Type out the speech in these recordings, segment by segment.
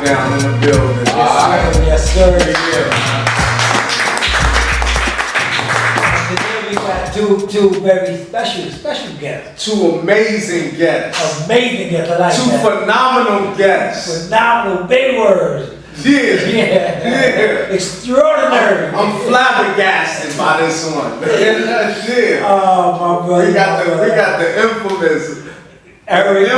LockDown in the building. Yes, sir. Yeah. Today we got two very special guests. Two amazing guests. Amazing guests, I like Two that. phenomenal guests. Phenomenal, big words. Yeah. Extraordinary. I'm flabbergasted by this one. Yeah. Oh, my brother. We got the infamous Eric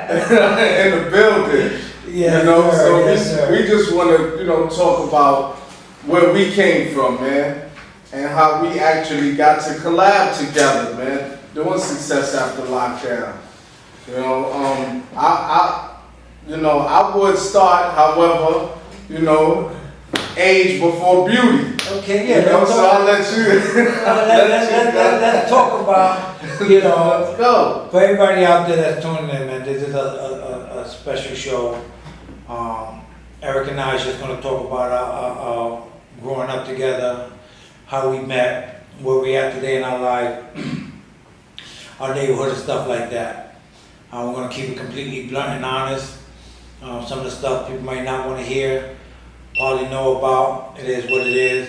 in the building. Yes, you know, sir, so yes, sir. we just want to, talk about where we came from, man, and how we actually got to collab together, man, doing Success After Lockdown. I would start, however, age before beauty. Okay, yeah. So I'll let you. Let's talk about, Let's go. for everybody out there that's tuning in, man, this is a special show. Eric and I are just going to talk about our growing up together, how we met, where we at today in our life, our neighborhood and stuff like that. We're going to keep it completely blunt and honest. Some of the stuff people might not want to hear, probably know about. It is what it is.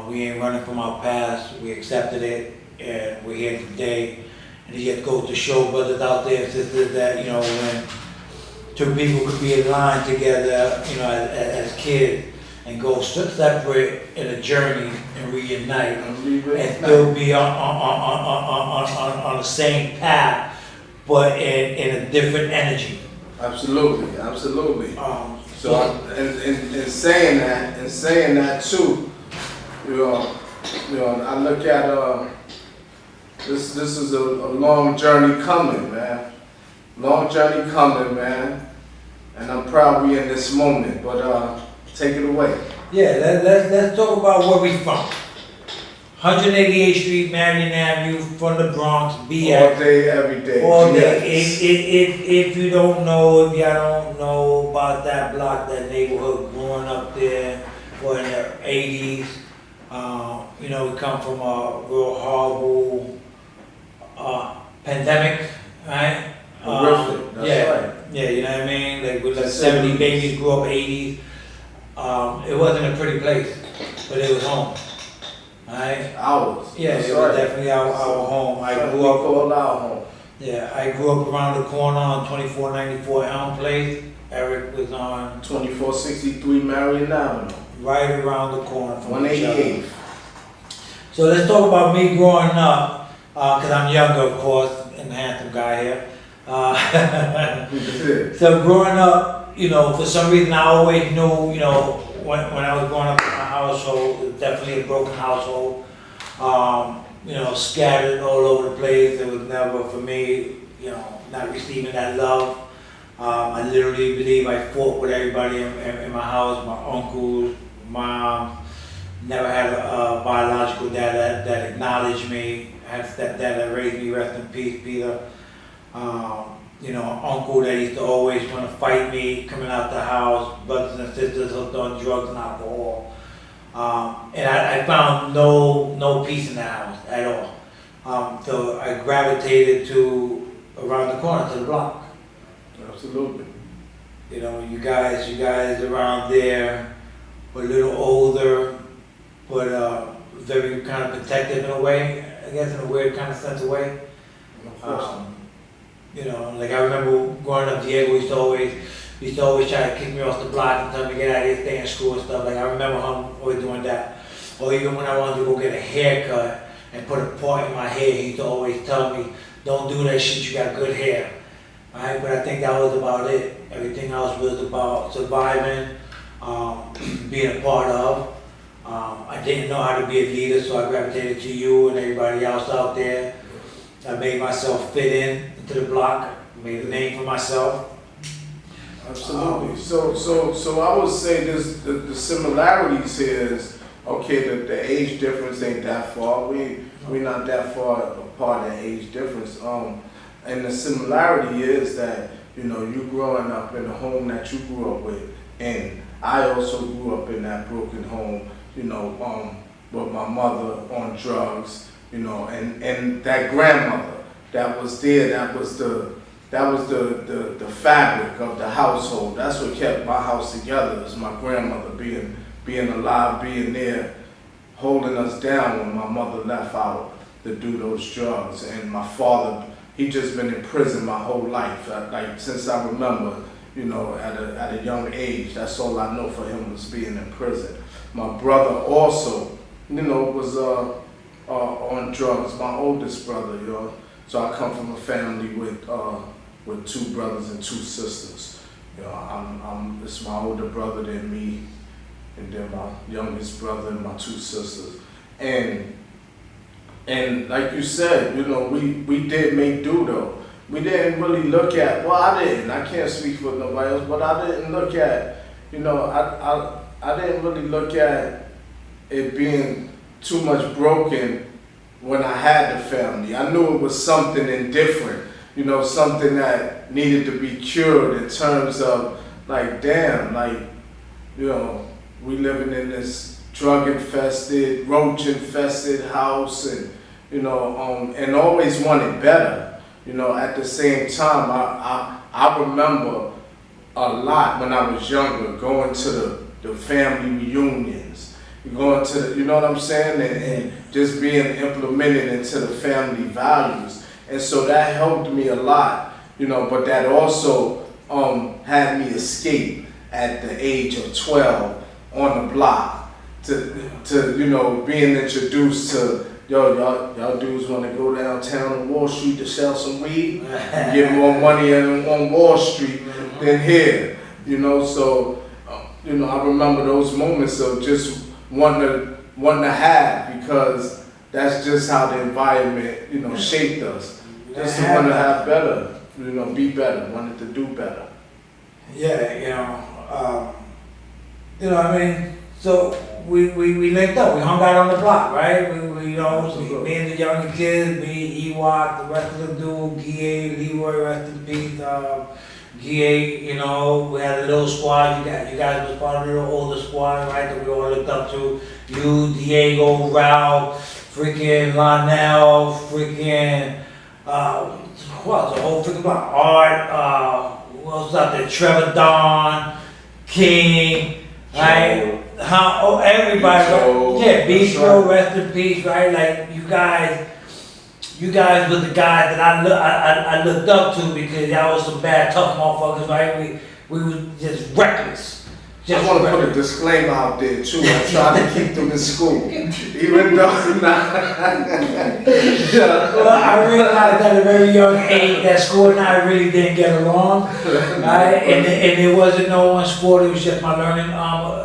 We ain't running from our past. We accepted it, and we're here today. And it just goes to show brothers out there and sisters that, when two people could be in line together, as kids, and go separate in a journey and reunite, and still be on the same path, but in a different energy. Absolutely. In saying that too, I look at this is a long journey coming, man. Long journey coming, man. And I'm proud we in this moment, but take it away. Yeah, let's talk about where we from. 188th Street, Marion Avenue, from the Bronx, BX. All day, every day. All day. Yes. If you don't know, if y'all don't know about that block, that neighborhood, growing up there, or in the 80s, we come from a real horrible pandemic, right? Horrific, that's right. Yeah, you know what I mean? Like 70 babies grew up 80s. It wasn't a pretty place, but it was home. Right? Ours. Yeah, that's it right. was definitely our home. I grew called our home. Yeah, I grew up around the corner on 2494 Elm Place. Eric was on 2463 Marion Avenue. right around the corner from each 188. other. So let's talk about me growing up, because I'm younger, of course, and the handsome guy here. So growing up, for some reason I always knew, when I was growing up in my household, it was definitely a broken household. Scattered all over the place. It was never for me, not receiving that love. I literally believe I fought with everybody in my house, my uncles, mom. Never had a biological dad that acknowledged me. I had a stepdad that raised me, rest in peace, Peter. Uncle that used to always want to fight me coming out the house, brothers and sisters hooked on drugs and alcohol. And I found no peace in the house at all. So I gravitated to around the corner, to the block. Absolutely. You guys around there were a little older, but very kind of protective in a way, I guess, in a weird kind of sense of way. Like I remember growing up, Diego used to always try to kick me off the block and tell me to get out of here, stay in school and stuff. Like I remember him always doing that. Or even when I wanted to go get a haircut and put a part in my hair, he used to always tell me, don't do that shit, you got good hair. Right? But I think that was about it. Everything else was about surviving, being a part of. I didn't know how to be a leader, so I gravitated to you and everybody else out there. I made myself fit into the block, made a name for myself. Absolutely. So I would say the similarities here is, okay, the age difference ain't that far. We're not that far apart in age difference. And the similarity is that, you growing up in the home that you grew up with, and I also grew up in that broken home, with my mother on drugs, and that grandmother that was there, that that was the fabric of the household. That's what kept my house together, is my grandmother being alive, being there, holding us down when my mother left out to do those drugs. And my father, he just been in prison my whole life, like since I remember, you know, at a young age. That's all I know for him, was being in prison. My brother also, you know, was on drugs. My oldest brother, you know. So I come from a family with 2 brothers and 2 sisters. You know, it's my older brother than me, and then my youngest brother and my 2 sisters. And like you said, you know, we did make do though. We didn't really look at, well, I didn't, I can't speak for nobody else, but I didn't look at, you know, I didn't really look at it being too much broken when I had the family. I knew it was something indifferent, you know, something that needed to be cured in terms of, like, damn, like, you know, we living in this drug-infested, roach-infested house, and, you know, and always wanted better. You know, at the same time, I remember a lot when I was younger, going to the family reunions, going to the, you know what I'm saying, and just being implemented into the family values. And so that helped me a lot, you know, but that also had me escape at the age of 12 on the block to you know, being introduced to, yo, y'all dudes want to go downtown on Wall Street to sell some weed and get more money on Wall Street than here, you know. So, you know, I remember those moments of just wanting to have, because that's just how the environment, you know, shaped us. Just to want to have better, you know, be better, wanted to do better. Yeah, you know, I mean, so we linked up. We hung out on the block, right? We you know, me and the younger kids, me, Ewok, the rest of the dude, Guy, Leroy, rest of the peace, Guy, you know, we had a little squad. You guys was part of the older squad, right? That we all looked up to. You, Diego, Ralph, freaking Lionel, freaking what else? The whole freaking block. Art, who else was out there? Trevor Don, King, right? Oh, everybody, Beach yeah, Beach right. Road, rest in peace, right? Like you guys were the guys that I looked up to, because y'all was some bad, tough motherfuckers, right? We were just reckless. I want to put a disclaimer out there too. I try to keep them in school, even though Well, I realized at a very young age that school and I really didn't get along, right? And it wasn't no one's fault. It was just my learning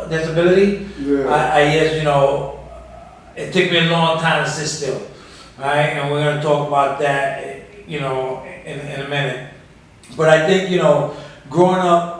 disability. Yeah. I guess, you know, it took me a long time to sit still, right? And we're gonna talk about that, you know, in a minute. But I think, you know, growing up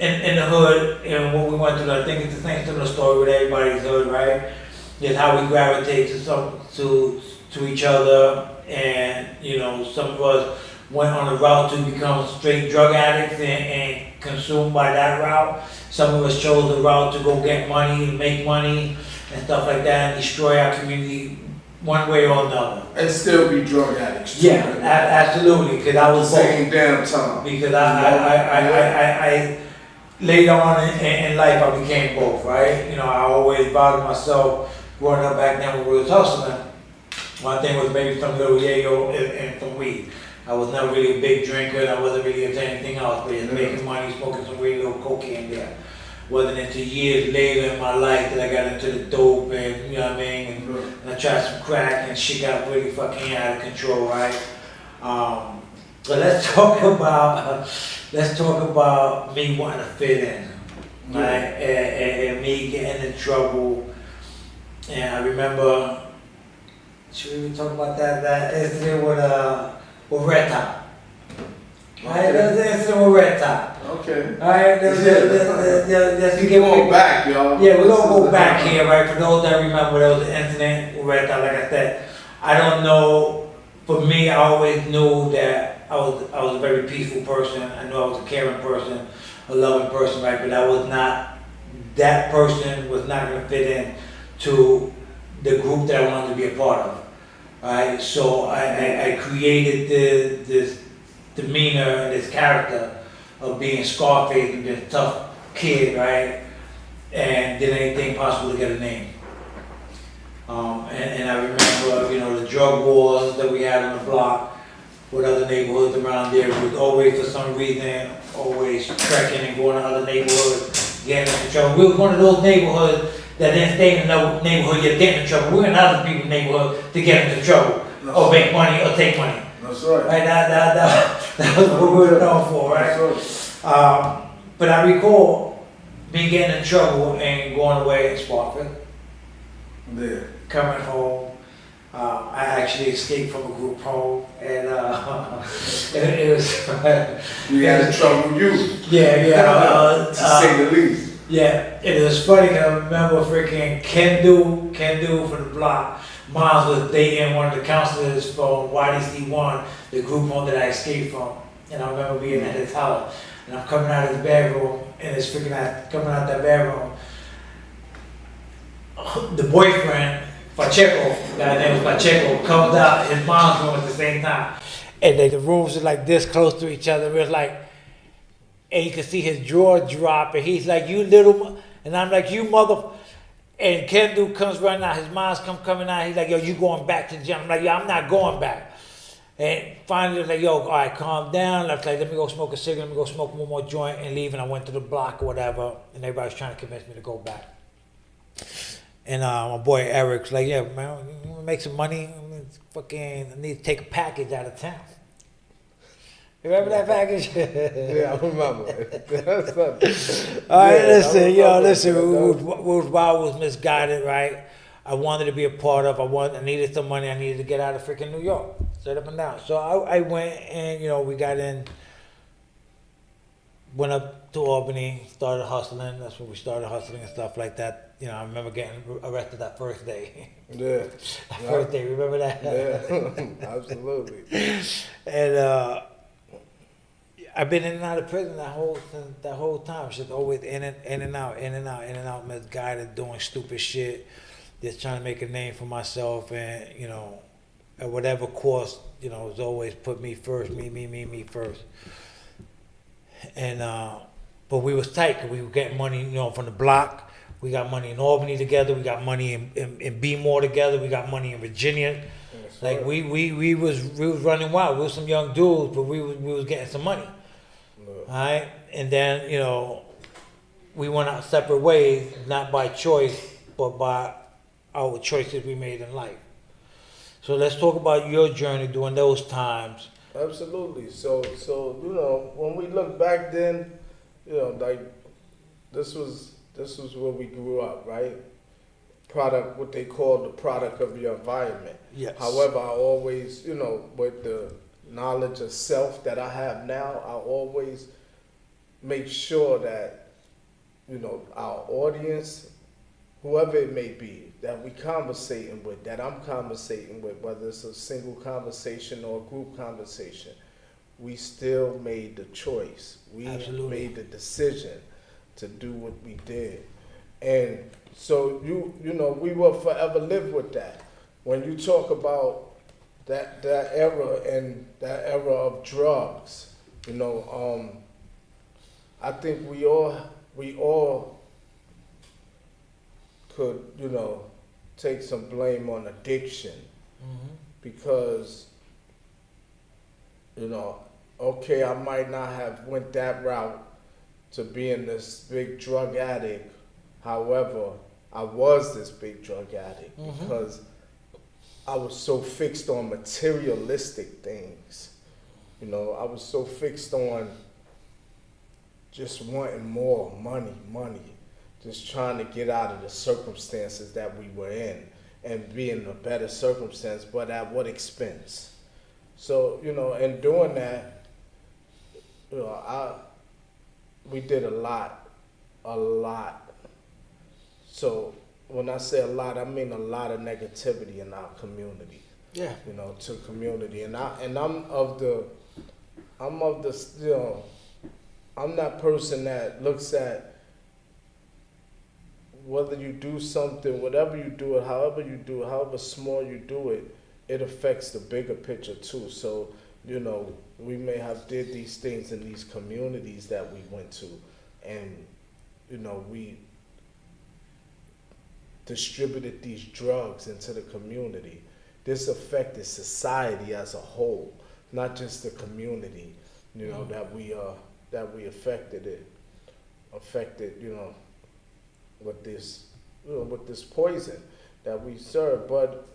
in the hood, and what we went through, I think it's the same similar story with everybody's hood, right? Just how we gravitate to each other, and you know, some of us went on a route to become straight drug addicts and consumed by that route. Some of us chose the route to go get money and make money and stuff like that, and destroy our community one way or another. And still be drug addicts too. Yeah, absolutely, because I was same damn time. because I later on in life, I became both, right? You know, I always bothered myself growing up back then when we was hustling. One thing was maybe some little yayo and some weed. I was never really a big drinker, and I wasn't really into anything else, but just making money, smoking some weed, little cocaine there. Wasn't until years later in my life that I got into the dope, and you know what I mean, and I tried some crack, and shit got really fucking out of control, right? But let's talk about me wanting to fit in, right? And me getting in trouble. And I remember, should we even talk about that incident with Red Top? Right, there was an incident with Red Top. Okay. All right, let's Keep going back, y'all. Yeah, we're gonna go back here, right? For those that remember, there was an incident with Red Top. Like I said, I don't know. For me, I always knew that I was a very peaceful person. I knew I was a caring person, a loving person, right? But I was not. That person was not gonna fit in to the group that I wanted to be a part of. Right? So I created this demeanor and his character of being Scarface and being a tough kid, right? And did anything possible to get a name. And I remember, you know, the drug wars that we had on the block with other neighborhoods around there. We was always, for some reason, always trekking and going to other neighborhoods, getting into trouble. We was one of those neighborhoods that didn't stay in the neighborhood you're getting in trouble. We were in other people's neighborhood to get into trouble, or make money, or take money. That's right. Right, that was what we were known for, right? That's right. But I recall me getting in trouble and going away in Spofford, Yeah. coming home. I actually escaped from a group home, and it was. We had in trouble with you. Yeah. To say the least. Yeah, it was funny 'cause I remember freaking Ken from the block. Miles was dating one of the counselors from YDC1, the group home that I escaped from. And I remember being at his house, and I'm coming out of his bedroom, and it's freaking coming out that bedroom. The boyfriend, Pacheco, guy's name was Pacheco, comes out his mom's room at the same time. And the rooms are like this close to each other. It was like, and you can see his jaw drop, and he's like, "You little," and I'm like, "You mother." And Ken dude comes running out, his mom's coming out, he's like, "Yo, you going back to the gym?" I'm like, "Yo, I'm not going back." And finally, I was like, "Yo, all right, calm down." I was like, "Let me go smoke a cigarette, let me go smoke one more joint and leave." And I went to the block or whatever, and everybody was trying to convince me to go back. And my boy Eric's like, "Yeah, man, you wanna make some money? I need to take a package out of town." You remember that package? Yeah, I remember. All right, Yeah, listen, I we was wild, was misguided, right? I wanted to be a part of. I needed some money. I needed to get out of freaking New York, straight up and down. So I went, and we got in. Went up to Albany, started hustling. That's when we started hustling and stuff like that. I remember getting arrested that first day. Yeah. First day, remember that? Yeah, absolutely. And I've been in and out of prison that whole time. Just always in and out, misguided, doing stupid shit, just trying to make a name for myself, and at whatever cost, it's always put me first, me first. And but we was tight 'cause we were getting money, from the block. We got money in Albany together. We got money in B-More together. We got money in Virginia. Yes, Like sir. we was running wild. We was some young dudes, but we was getting some money. Look, All right, and then we went our separate ways, not by choice, but by our choices we made in life. So let's talk about your journey during those times. absolutely. So when we look back then, like this was where we grew up, right? What they call the product of your environment. Yes. However, I always, with the knowledge of self that I have now, I always make sure that, our audience, whoever it may be, that we conversating with, that I'm conversating with, whether it's a single conversation or a group conversation, we still made the choice. We Absolutely. made the decision to do what we did. And so we will forever live with that. When you talk about that era and that era of drugs, I think we all could, take some blame on addiction, because, okay, I might not have went that route to being this big drug addict. However, I was this big drug addict because I was so fixed on materialistic things. I was so fixed on just wanting more money, just trying to get out of the circumstances that we were in and be in a better circumstance, but at what expense? So, in doing that, we did a lot. So when I say a lot, I mean a lot of negativity in our community. Yeah. To community, and I'm that person that looks at whether you do something, whatever you do it, however you do it, however small you do it, it affects the bigger picture too. So you know, we may have did these things in these communities that we went to, and, you know, we distributed these drugs into the community. This affected society as a whole, not just the community, you know, that we affected, you know, with this, you know, with this poison that we serve. But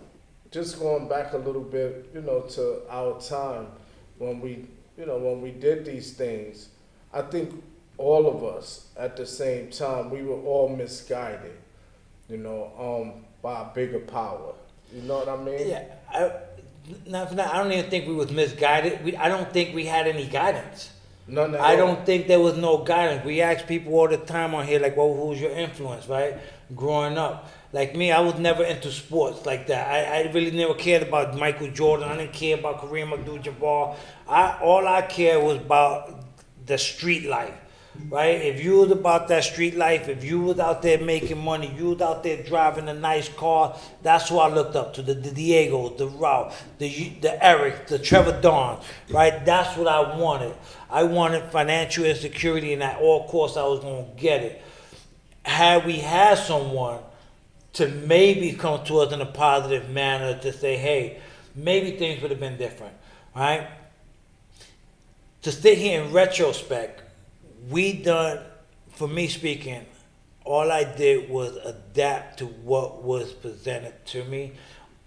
just going back a little bit, you know, to our time when we, you know, when we did these things, I think all of us at the same time, we were all misguided, you know, by a bigger power. You know what I mean? Yeah, I don't even think we was misguided. I don't think we had any guidance. None at I all. don't think there was no guidance. We ask people all the time on here, like, well, who's your influence, right? Growing up. Like me, I was never into sports like that. I really never cared about Michael Jordan. I didn't care about Kareem Abdul-Jabbar. All I cared was about the street life, right? If you was about that street life, if you was out there making money, you was out there driving a nice car, that's who I looked up to. The Diego, the Ralph, the Eric, the Trevor Dawn, right? That's what I wanted. I wanted financial insecurity, and at all costs I was going to get it. Had we had someone to maybe come to us in a positive manner to say, hey, maybe things would have been different, right? To sit here in retrospect, for me speaking, all I did was adapt to what was presented to me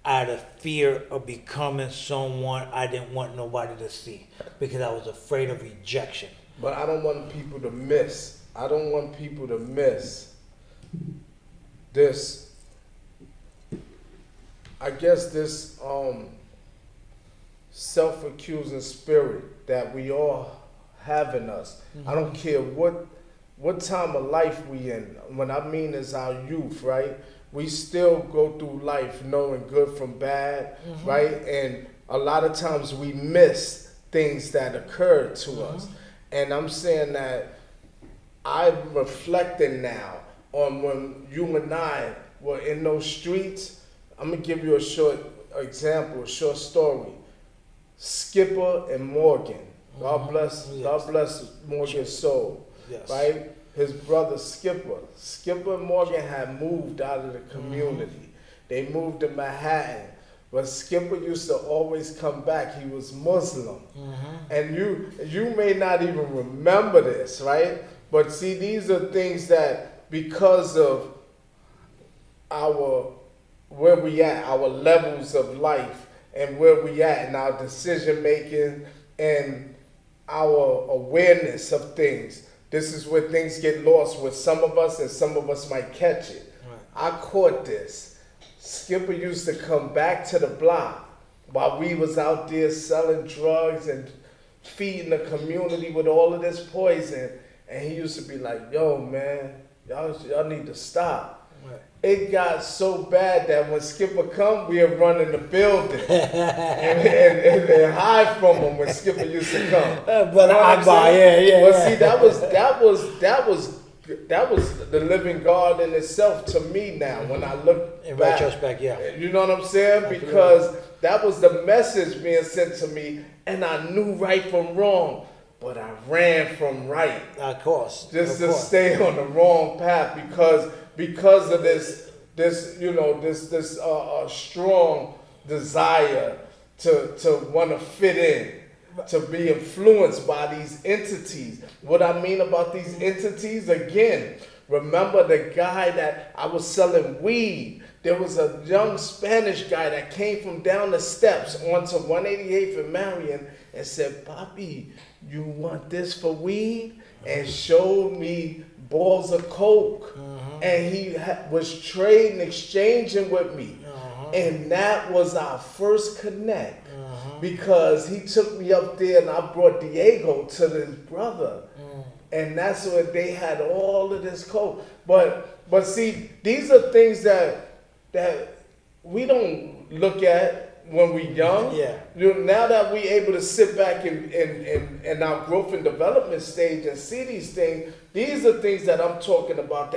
out of fear of becoming someone I didn't want nobody to see because I was afraid of rejection. But I don't want people to miss. I don't want people to miss this. I guess this self-accusing spirit that we all have in us. I don't care what time of life we in. What I mean is our youth, right? We still go through life knowing good from bad, right? And a lot of times we miss things that occurred to us. And I'm saying that I'm reflecting now on when you and I were in those streets. I'm gonna give you a short example, a short story. Skipper and Morgan. God bless Morgan's soul. Yes. Right? His brother Skipper. Skipper and Morgan had moved out of the community. They moved to Manhattan. But Skipper used to always come back. He was Muslim. And you may not even remember this, right? But see, these are things that because of where we at, our levels of life, and where we at in our decision making and our awareness of things. This is where things get lost with some of us, and some of us might catch it. Right. I caught this. Skipper used to come back to the block while we was out there selling drugs and feeding the community with all of this poison. And he used to be like, yo, man, y'all need to stop. Right. It got so bad that when Skipper come, we'd run in the building and hide from him when Skipper used to come. But see, that was the living God in itself to me now when I look in back. retrospect, yeah. You know what I'm saying? Absolutely. Because that was the message being sent to me, and I knew right from wrong. But I ran from right. Of course. Just to stay on the wrong path because of this strong desire to want to fit in, to be influenced by these entities. What I mean about these entities, again, remember the guy that I was selling weed. There was a young Spanish guy that came from down the steps onto 188th and Marion and said, Papi, you want this for weed? And showed me balls of coke. And he was trading, exchanging with me. And that was our first connect. Because he took me up there and I brought Diego to his brother. And that's when they had all of this coke. But see, these are things that we don't look at when we're young. Yeah. Now that we're able to sit back in our growth and development stage and see these things, these are things that I'm talking about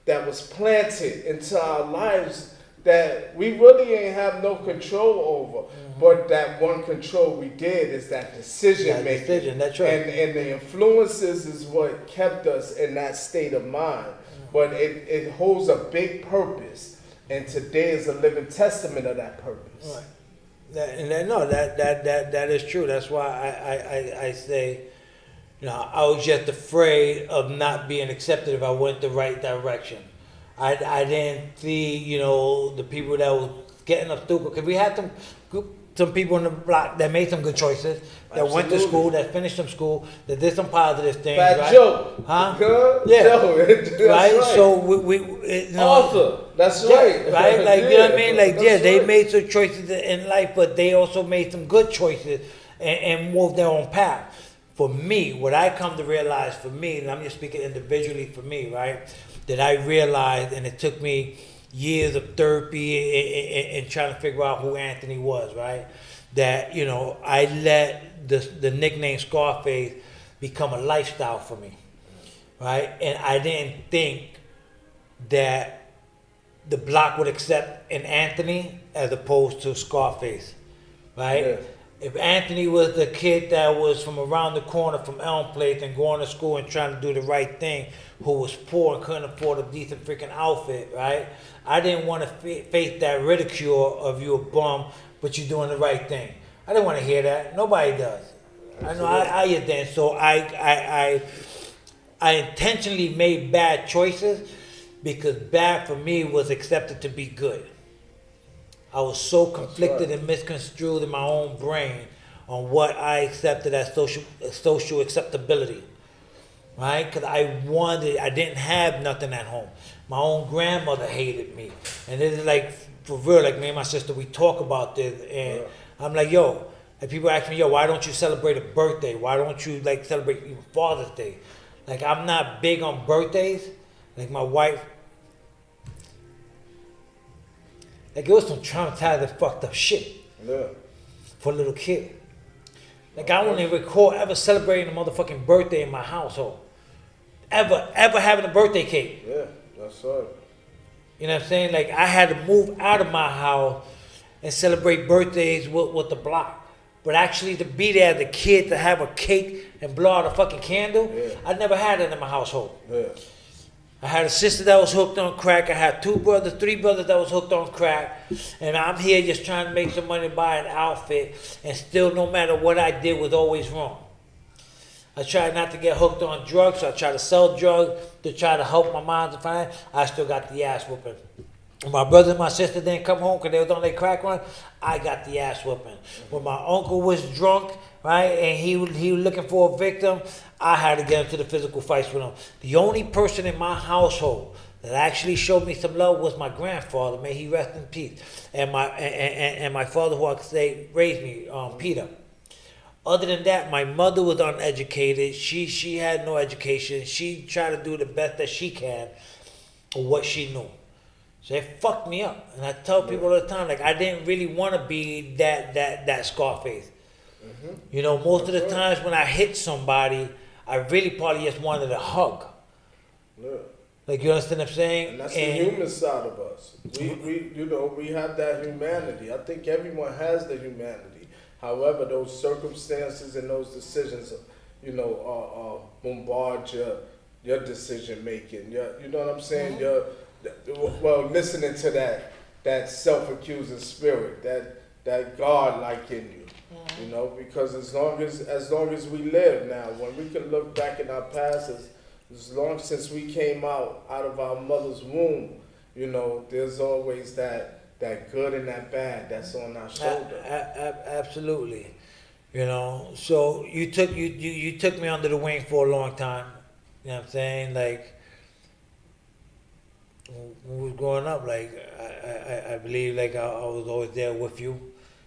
that was planted into our lives that we really ain't have no control over. But that one control we did is that decision That making. decision, that's right. And the influences is what kept us in that state of mind. But it holds a big purpose. And today is a living testament of that purpose. Right. That is true. That's why I say, you know, I was just afraid of not being accepted if I went the right direction. I didn't see, you know, the people that was getting up stupid, because we had some people in the block that made some good choices, that went to Absolutely. school, that finished some school, that did some positive things. Fat right? Joe. Huh? Good? Yeah. Joe. That's Right? right. So we you know, Author. That's yeah, right. right? Like, you know what I mean? Like, That's yeah, they right. made some choices in life, but they also made some good choices and moved their own path. For me, what I come to realize for me, and I'm just speaking individually for me, right? That I realized, and it took me years of therapy and trying to figure out who Anthony was, right? That, you know, I let the nickname Scarface become a lifestyle for me, right? And I didn't think that the block would accept an Anthony as opposed to Scarface, right? Yeah. If Anthony was the kid that was from around the corner from Elm Place and going to school and trying to do the right thing, who was poor and couldn't afford a decent freaking outfit, right? I didn't want to face that ridicule of you a bum, but you're doing the right thing. I didn't want to hear that. Nobody does. I know I didn't. So I intentionally made bad choices because bad for me was accepted to be good. I was so conflicted and misconstrued in my own brain on what I accepted as social acceptability, right? Because I didn't have nothing at home. My own grandmother hated me, and this is like for real. Like me and my sister, we talk about this, and I'm like, yo. And people ask me, yo, why don't you celebrate a birthday? Why don't you like celebrate even Father's Day? Like, I'm not big on birthdays. Like my wife. Like, it was some traumatizing, fucked up shit Yeah. for a little kid. Like, I don't even recall ever celebrating a motherfucking birthday in my household. Ever having a birthday cake. Yeah. That's right. You know what I'm saying? Like, I had to move out of my house and celebrate birthdays with the block. But actually to be there as a kid, to have a cake and blow out a fucking candle, Yeah. I never had that in my household. Yeah. I had a sister that was hooked on crack. I had three brothers that was hooked on crack. And I'm here just trying to make some money to buy an outfit. And still, no matter what I did, was always wrong. I tried not to get hooked on drugs. So I tried to sell drugs to try to help my mom to find. I still got the ass whooping. When my brother and my sister didn't come home because they was on their crack run, I got the ass whooping. When my uncle was drunk, right, and he was looking for a victim, I had to get into the physical fights with him. The only person in my household that actually showed me some love was my grandfather. May he rest in peace. And my father, who I could say raised me, Peter. Other than that, my mother was uneducated. She had no education. She tried to do the best that she can with what she knew. So it fucked me up. And I tell people all the time, like, I didn't really want to be that Scarface. Mm-hmm. You know, most of the times when I hit somebody, I really probably just wanted a hug. Yeah. Like, you understand what I'm saying? And that's the human side of us. We have that humanity. I think everyone has the humanity. However, those circumstances and those decisions, bombard your decision making. You know what I'm saying? Mm-hmm. Listening to that self-accusing spirit, that God like in you. Mm-hmm. Because as long as we live now, when we can look back in our past, as long since we came out of our mother's womb, there's always that good and that bad that's on our shoulder. Absolutely. So you took me under the wing for a long time. You know what I'm saying? Like, when we was growing up, like, I believe, like, I was always there with you.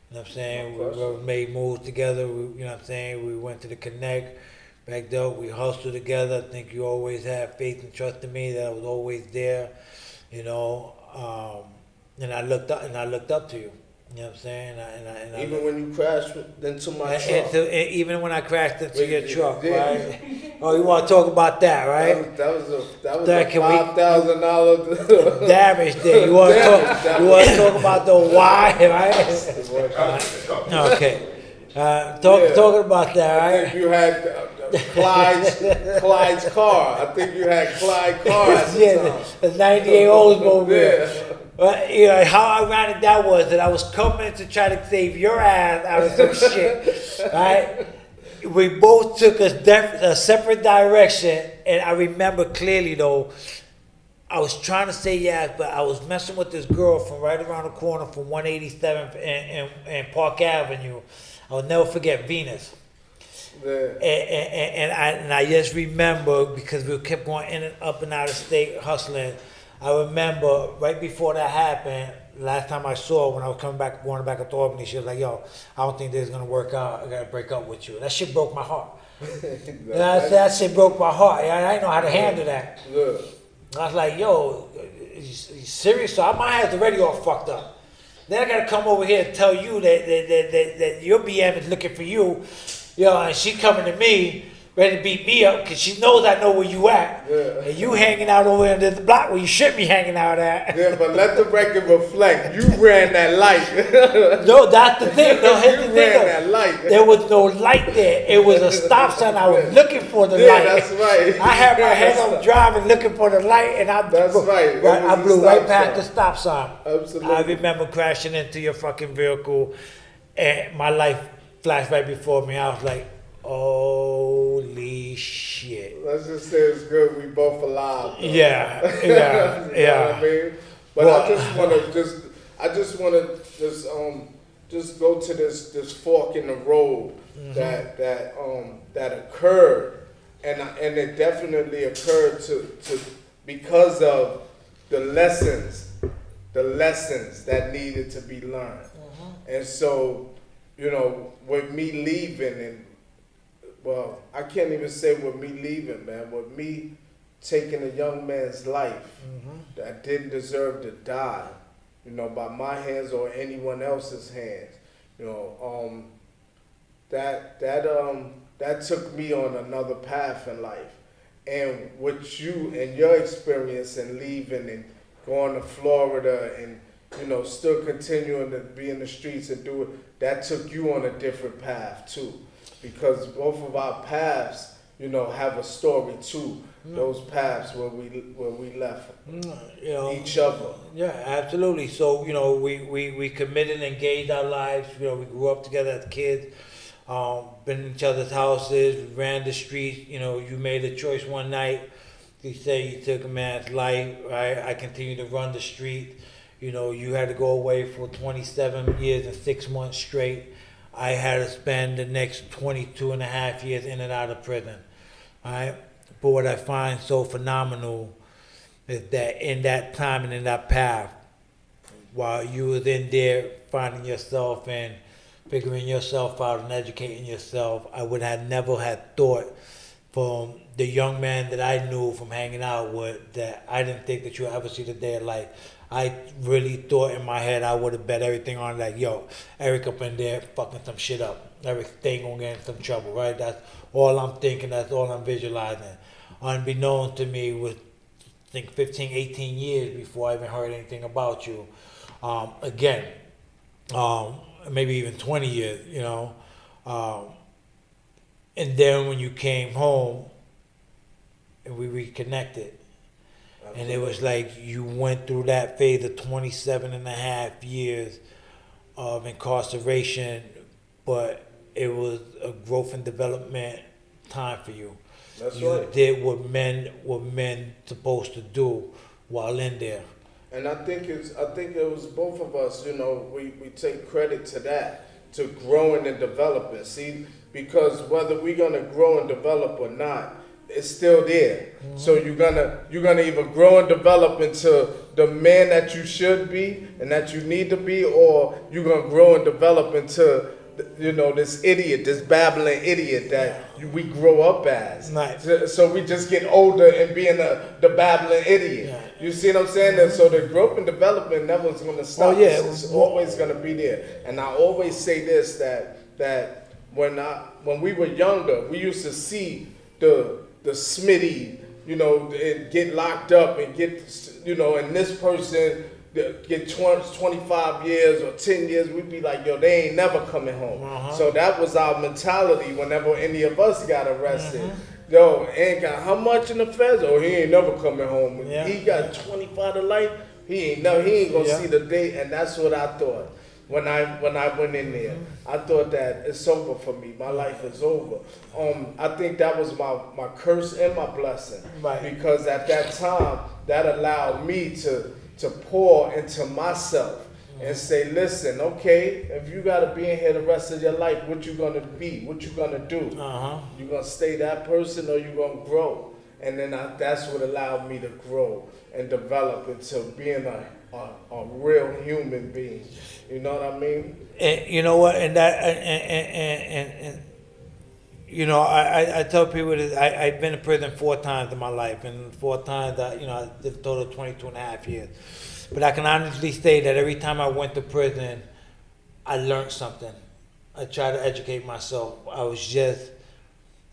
You know what I'm saying? We made moves together. You know what I'm saying? We went to the Connect. Back there, we hustled together. I think you always had faith and trust in me that I was always there. And I looked up to you. You know what I'm saying? And Even when you crashed into my truck. even when I crashed into your Yeah, truck, yeah. right? Oh, you want to talk about that, right? That was That a can we- $5,000 Damage there. You want to talk? You want to talk about the why, right? Okay. Talking about that, I think right? you had Clyde's car. I think you had Clyde car at the Yeah, time. the 98 Oldsmobile. Yeah. But you know how ironic that was that I was coming to try to save your ass out of some shit, right? We both took a separate direction, and I remember clearly though. I was trying to say yes, but I was messing with this girl from right around the corner from 187th and Park Avenue. I will never forget Venus. Yeah. And I just remember because we kept going in and up and out of state hustling. I remember right before that happened, last time I saw her when I was going back up to Albany, she was like, "Yo, I don't think this is gonna work out. I gotta break up with you." That shit broke my heart. That shit broke my heart. I didn't know how to handle that. Look. I was like, "Yo, you serious?" So I might have the radio all fucked up. Then I gotta come over here and tell you that your BM is looking for you, and she coming to me, ready to beat me up, because she knows I know where you at. Yeah. And you hanging out over under the block where you should be hanging out at. Yeah, but let the record reflect. You ran that light. No, that's the thing. No, here's You the thing. ran though. that light. There was no light there. It was a stop sign. I was looking for the Yeah, light. that's right. I had my head on driving, looking for the light, and That's right. It I was blew the right stop past sign. the stop sign. Absolutely. I remember crashing into your fucking vehicle, and my life flashed right before me. I was like, holy shit. Let's just say it's good we both alive. Though. Yeah, You know what I mean? But Well- I just want to just go to this fork in the road that occurred, and it definitely occurred to because of the lessons that needed to be learned, and so with me leaving and. Well, I can't even say with me leaving, man. With me taking a young man's life that didn't deserve to die, by my hands or anyone else's hands, that took me on another path in life. And with you and your experience in leaving and going to Florida and still continuing to be in the streets and do it, that took you on a different path too. Because both of our paths, have a story too. Those paths where we left each other. Yeah, absolutely. So we committed and engaged our lives. We grew up together as kids. Been in each other's houses. We ran the streets. You made a choice one night. You say you took a man's life. Right. I continued to run the street. You had to go away for 27 years and 6 months straight. I had to spend the next 22 and a half years in and out of prison, all right? But what I find so phenomenal is that in that time and in that path, while you was in there finding yourself and figuring yourself out and educating yourself, I would have never had thought from the young man that I knew from hanging out with that I didn't think that you would ever see the day of life. I really thought in my head I would have bet everything on like, yo, Eric up in there fucking some shit up. Everything gonna get in some trouble, right? That's all I'm thinking. That's all I'm visualizing. Unbeknown to me was, I think, 15, 18 years before I even heard anything about you. Maybe even 20 years, and then when you came home and we reconnected, and it was like you went through that phase of 27 and a half years of incarceration, but it was a growth and development time for you. That's You right. did what men supposed to do while in there. And I think it was both of us, we take credit to that, to growing and developing. See, because whether we're gonna grow and develop or not, it's still there. So you're gonna either grow and develop into the man that you should be and that you need to be, or you're gonna grow and develop into this idiot, this babbling idiot that we grow up as. Nice. So we just get older and being the babbling idiot. Yeah. You see what I'm saying? And so the growth and development never is going to stop. Oh, yeah. It's always going to be there. And I always say this, that when we were younger, we used to see the Smitty, and get locked up and get, and this person get 25 years or 10 years, we'd be like, yo, they ain't never coming home. So that was our mentality whenever any of us got arrested. Yo, ain't got how much in the feds? Oh, he ain't never coming home. Yeah. He got 25 to life. He ain't gonna see the day. And that's what I thought when I went in there. I thought that it's over for me. My life is over. I think that was my curse and my blessing. Right. Because at that time, that allowed me to pour into myself and say, listen, okay, if you gotta be in here the rest of your life, what you gonna be? What you gonna do? You gonna stay that person or you gonna grow? And then that's what allowed me to grow and develop into being a real human being. You know what I mean? And you know what? And that I tell people that I've been in prison 4 times in my life, and 4 times I did a total of 22 and a half years. But I can honestly say that every time I went to prison, I learned something. I tried to educate myself. I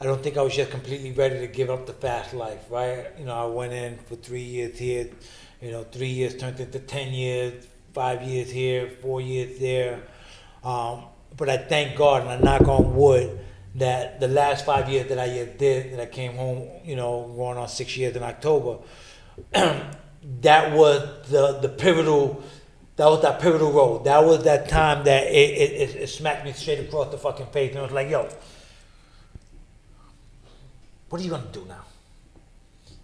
don't think I was just completely ready to give up the fast life, right? I went in for 3 years here, 3 years turned into 10 years, 5 years here, 4 years there. But I thank God and I knock on wood that the last 5 years that I did, that I came home, going on 6 years in October, that was the pivotal. That was that pivotal road. That was that time that it smacked me straight across the fucking face, and it was like, yo, what are you gonna do now?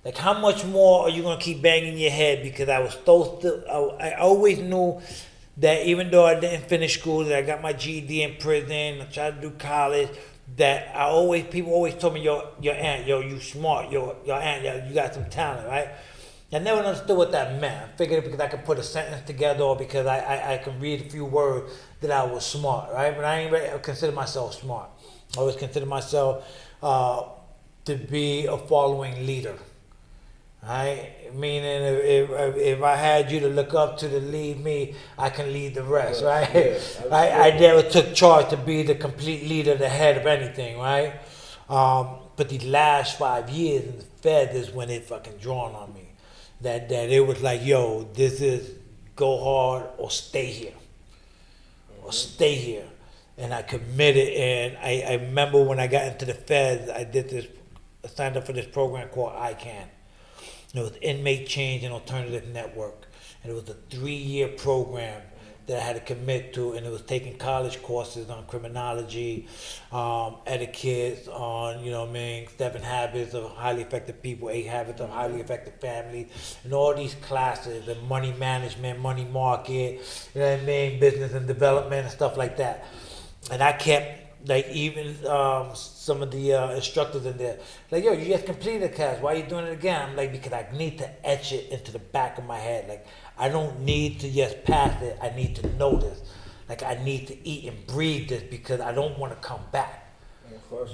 Like, how much more are you gonna keep banging your head? Because I was I always knew that even though I didn't finish school, that I got my GED in prison, I tried to do college, that people always told me, your aunt, you smart, your aunt, you got some talent, right? I never understood what that meant. I figured because I could put a sentence together or because I could read a few words that I was smart, right? But I ain't really consider myself smart. I always consider myself to be a following leader, right? Meaning if I had you to look up to lead me, I can lead the rest, right? Yeah, I never took charge to be the complete leader, the head of anything, right? But the last 5 years in the Fed is when it fucking drawn on me. That it was like, yo, this is go hard or stay here. Or stay here. And I committed, and I remember when I got into the Feds, I signed up for this program called ICANN. It was Inmate Change and Alternative Network. And it was a 3-year program that I had to commit to, and it was taking college courses on criminology, etiquette, on, 7 habits of highly effective people, 8 habits of highly effective families, and all these classes, and money management, money market, business and development and stuff like that. And I kept, even some of the instructors in there, like, yo, you just completed the class, why are you doing it again? I'm like, because I need to etch it into the back of my head. Like, I don't need to just pass it, I need to know this. Like, I need to eat and breathe this because I don't want to come back.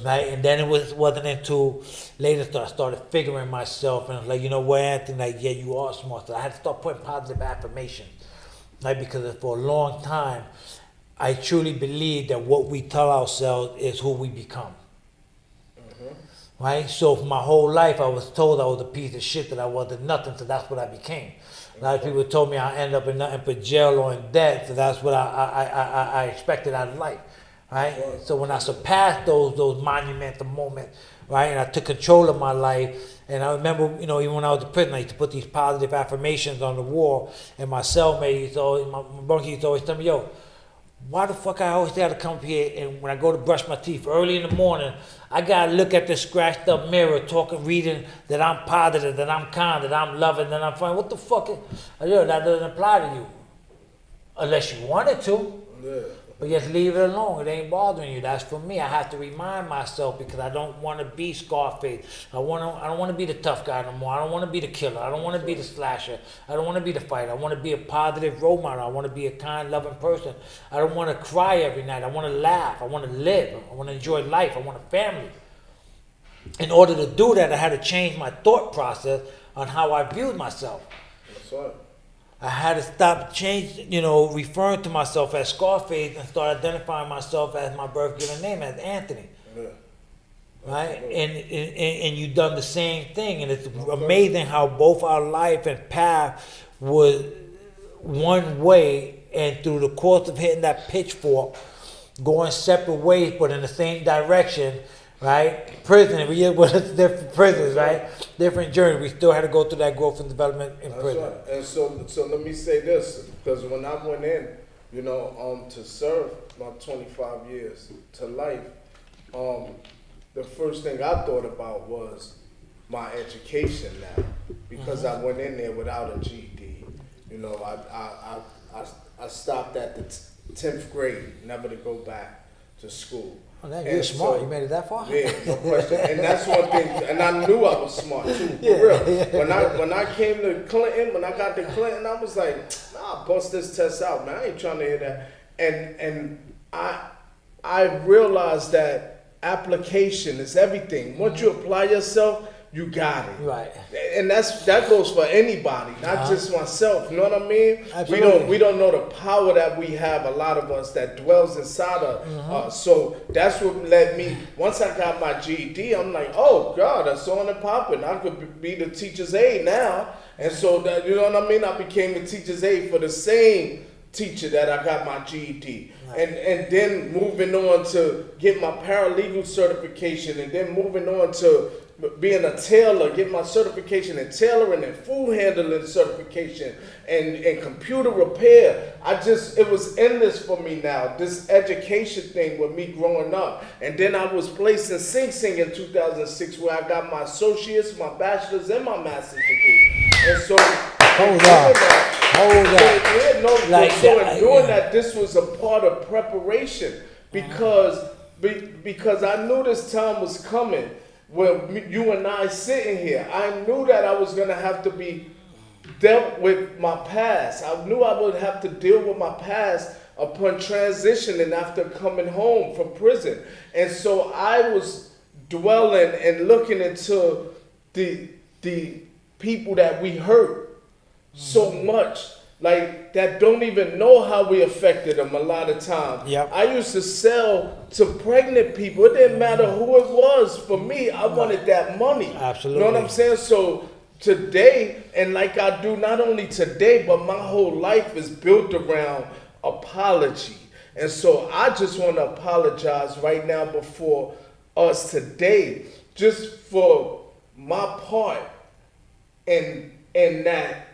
Right? And then it wasn't until later that I started figuring myself, and I was like, you know what, Anthony, like, yeah, you are smart. So I had to start putting positive affirmations. Right? Because for a long time, I truly believe that what we tell ourselves is who we become. Right? So for my whole life, I was told I was a piece of shit, that I wasn't nothing, so that's what I became. A lot of people told me I'd end up in nothing but jail or in debt, so that's what I expected out of life. Right? So when I surpassed those monumental moments, right, and I took control of my life, and I remember, even when I was in prison, I used to put these positive affirmations on the wall, and my cellmate my bunkie used to always tell me, yo, why the fuck I always gotta come up here, and when I go to brush my teeth early in the morning, I gotta look at this scratched up mirror, reading that I'm positive, that I'm kind, that I'm loving, that I'm fine. What the fuck? That doesn't apply to you. Unless you wanted to. Yeah. But just leave it alone. It ain't bothering you. That's for me. I have to remind myself because I don't want to be Scarface. I don't want to be the tough guy no more. I don't want to be the killer. I don't want to be the slasher. I don't want to be the fighter. I want to be a positive role model. I want to be a kind, loving person. I don't want to cry every night. I want to laugh. I want to live. I want to enjoy life. I want a family. In order to do that, I had to change my thought process on how I viewed myself. That's right. I had to stop referring to myself as Scarface and start identifying myself as my birth given name, as Anthony. Yeah. Right? And you done the same thing. And it's amazing how both our life and path was one way, and through the course of hitting that pitchfork, going separate ways but in the same direction, right? Prison, we was different prisons, right? Different journey. We still had to go through that growth and development in prison. Right. And so let me say this, because when I went in, to serve my 25 years to life, the first thing I thought about was my education now, because I went in there without a GED. I stopped at the 10th grade, never to go back to school. Oh, man, you're smart. You made it that far? Yeah, no question. And that's one thing. And I knew I was smart too. For real. Yeah. When I came to Clinton, when I got to Clinton, I was like, nah, bust this test out, man. I ain't trying to hear that. And I realized that application is everything. Once you apply yourself, you got it. Right. And that goes for anybody, not just myself. You know what I mean? Absolutely. We don't know the power that we have, a lot of us, that dwells inside of us. So that's what led me. Once I got my GED, I'm like, oh God, that's on and popping. I could be the teacher's aide now. And so that, you know what I mean? I became the teacher's aide for the same teacher that I got my GED. Right. And then moving on to get my paralegal certification, and then moving on to being a tailor, getting my certification in tailoring and food handling certification and computer repair. It was endless for me now, this education thing with me growing up. And then I was placed in Sing Sing in 2006, where I got my associates, my bachelor's, and my master's degree. And so, Hold on. Doing that, this was a part of preparation, because I knew this time was coming. When you and I sitting here, I knew that I was going to have to be dealt with my past. I knew I would have to deal with my past upon transitioning after coming home from prison. And so I was dwelling and looking into the people that we hurt so much, like that don't even know how we affected them a lot of times. Yep. I used to sell to pregnant people. It didn't matter who it was. For me, I wanted that money. Absolutely. You know what I'm saying? So today, and like I do not only today, but my whole life is built around apology. And so I just want to apologize right now before us today, just for my part in that